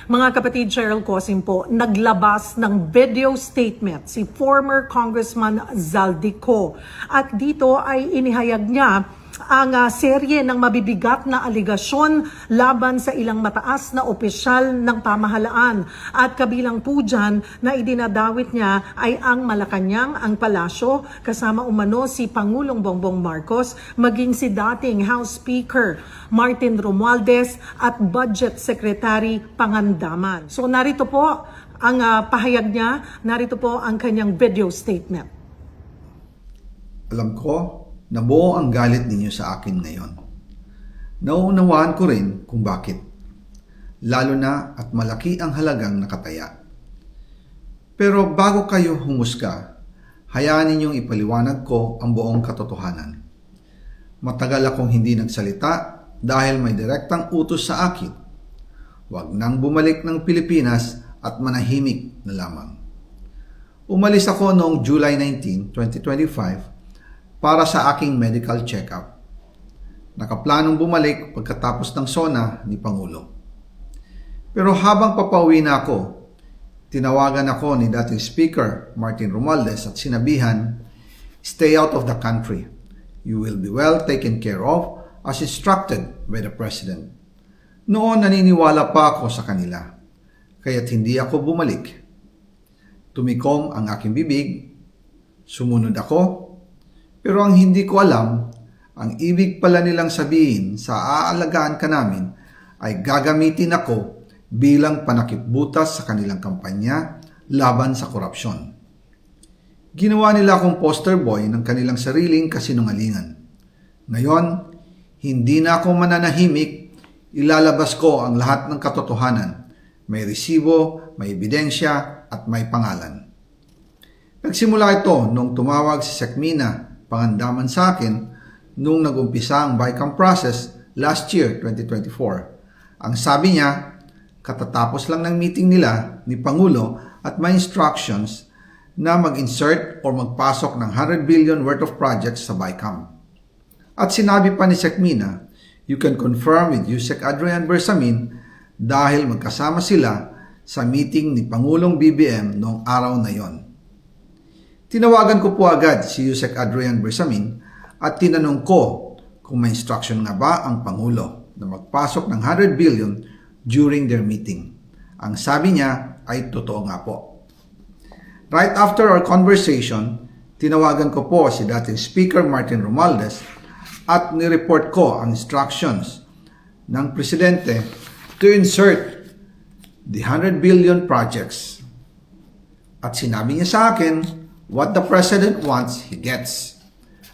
Mga kapatid, Cheryl Cosim po, naglabas ng video statement si former Congressman Zaldico. At dito ay inihayag niya ang serye ng mabibigat na aligasyon laban sa ilang mataas na opisyal ng pamahalaan. At kabilang po dyan na idinadawit niya ay ang Malacanang, ang palasyo, kasama umano si Pangulong Bongbong Marcos, maging si dating House Speaker Martin Romualdez at Budget Secretary Pangandaman. So narito po ang pahayag niya, narito po ang kanyang video statement. Alam ko na buo ang galit ninyo sa akin ngayon. Nauunawaan ko rin kung bakit. Lalo na at malaki ang halagang nakataya. Pero bago kayo humusga, hayaan ninyong ipaliwanag ko ang buong katotohanan. Matagal akong hindi nagsalita dahil may direktang utos sa akin. Huwag nang bumalik ng Pilipinas at manahimik na lamang. Umalis ako noong July 19, 2025 para sa aking medical check-up. Nakaplanong bumalik pagkatapos ng SONA ni Pangulo. Pero habang papauwi na ako, tinawagan ako ni dating Speaker Martin Romualdez at sinabihan, "Stay out of the country. You will be well taken care of as instructed by the President." Noon naniniwala pa ako sa kanila, kaya't hindi ako bumalik. Tumikom ang aking bibig, sumunod ako, pero ang hindi ko alam, ang ibig pala nilang sabihin sa aalagaan ka namin ay gagamitin ako bilang panakipbutas sa kanilang kampanya laban sa korupsyon. Ginawa nila akong poster boy ng kanilang sariling kasinungalingan. Ngayon, hindi na ako mananahimik, ilalabas ko ang lahat ng katotohanan. May resibo, may ebidensya, at may pangalan. Nagsimula ito nung tumawag si Sekmina Pangandaman sa akin nung nag-umpisa ang BICAM process last year, 2024. Ang sabi niya, katatapos lang ng meeting nila ni Pangulo at may instructions na mag-insert or magpasok ng 100 billion worth of projects sa BICAM. At sinabi pa ni Sekmina, you can confirm with Yusek Adrian Bersamin dahil magkasama sila sa meeting ni Pangulong BBM noong araw na yon. Tinawagan ko po agad si Yusek Adrian Bersamin at tinanong ko kung may instruction nga ba ang Pangulo na magpasok ng 100 billion during their meeting. Ang sabi niya ay totoo nga po. Right after our conversation, tinawagan ko po si dating Speaker Martin Romualdez at nireport ko ang instructions ng Presidente to insert the 100 billion projects. At sinabi niya sa akin, what the President wants, he gets.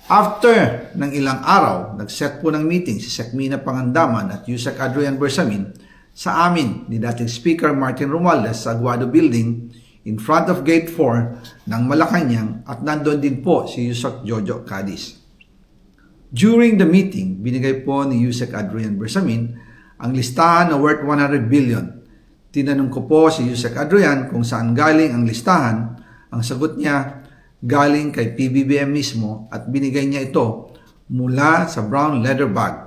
After ng ilang araw, nag-set po ng meeting si Sekmina Pangandaman at Yusek Adrian Bersamin sa amin ni dating Speaker Martin Romualdez sa Aguado Building in front of Gate 4 ng Malacanang at nandoon din po si Yusek Jojo Cadiz. During the meeting, binigay po ni Yusek Adrian Bersamin ang listahan na worth 100 billion. Tinanong ko po si Yusek Adrian kung saan galing ang listahan. Ang sagot niya, galing kay PBBM mismo at binigay niya ito mula sa brown leather bag.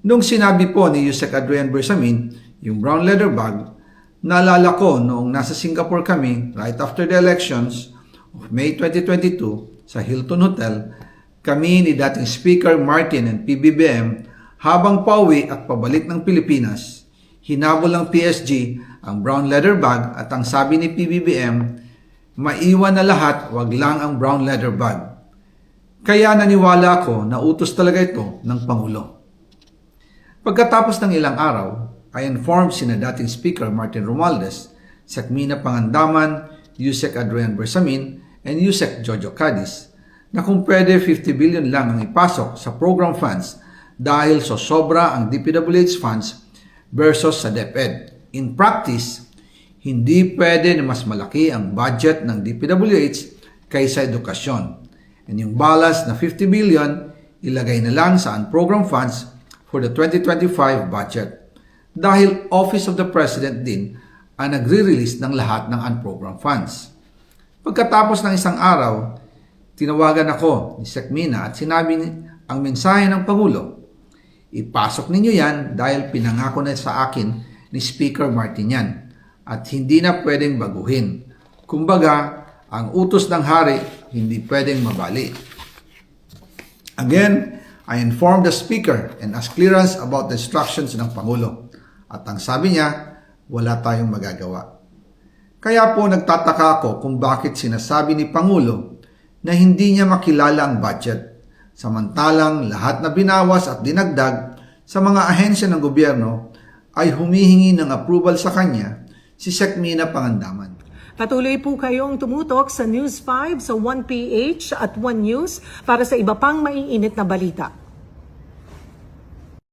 Nung sinabi po ni Yusek Adrian Bersamin yung brown leather bag, naalala ko noong nasa Singapore kami right after the elections of May 2022 sa Hilton Hotel, kami ni dating Speaker Martin and PBBM habang pauwi at pabalik ng Pilipinas, hinabol ng PSG ang brown leather bag at ang sabi ni PBBM, maiwan na lahat, wag lang ang brown leather bag. Kaya naniwala ako na utos talaga ito ng Pangulo. Pagkatapos ng ilang araw, I informed sina dating Speaker Martin Romualdez, Sekmina Pangandaman, Yusek Adrian Bersamin, and Yusek Jojo Cadiz na kung pwede 50 billion lang ang ipasok sa program funds dahil sobra ang DPWH funds versus sa DepEd. In practice, hindi pwede na mas malaki ang budget ng DPWH kaysa edukasyon. And yung balance na 50 billion, ilagay na lang sa unprogram funds for the 2025 budget. Dahil Office of the President din ang nagre-release ng lahat ng unprogram funds. Pagkatapos ng isang araw, tinawagan ako ni Sekmina at sinabi ang mensahe ng Pangulo, ipasok ninyo yan dahil pinangako na sa akin ni Speaker Martin yan. at hindi na pwedeng baguhin. Kumbaga, ang utos ng hari hindi pwedeng mabali. Again, I informed the Speaker and asked clearance about the instructions ng Pangulo. At ang sabi niya, wala tayong magagawa. Kaya po nagtataka ako kung bakit sinasabi ni Pangulo na hindi niya makilala ang budget, samantalang lahat na binawas at dinagdag sa mga ahensya ng gobyerno ay humihingi ng approval sa kanya si Sec. Mina Pangandaman. Patuloy po kayong tumutok sa News 5 sa 1PH at 1 News para sa iba pang maiinit na balita.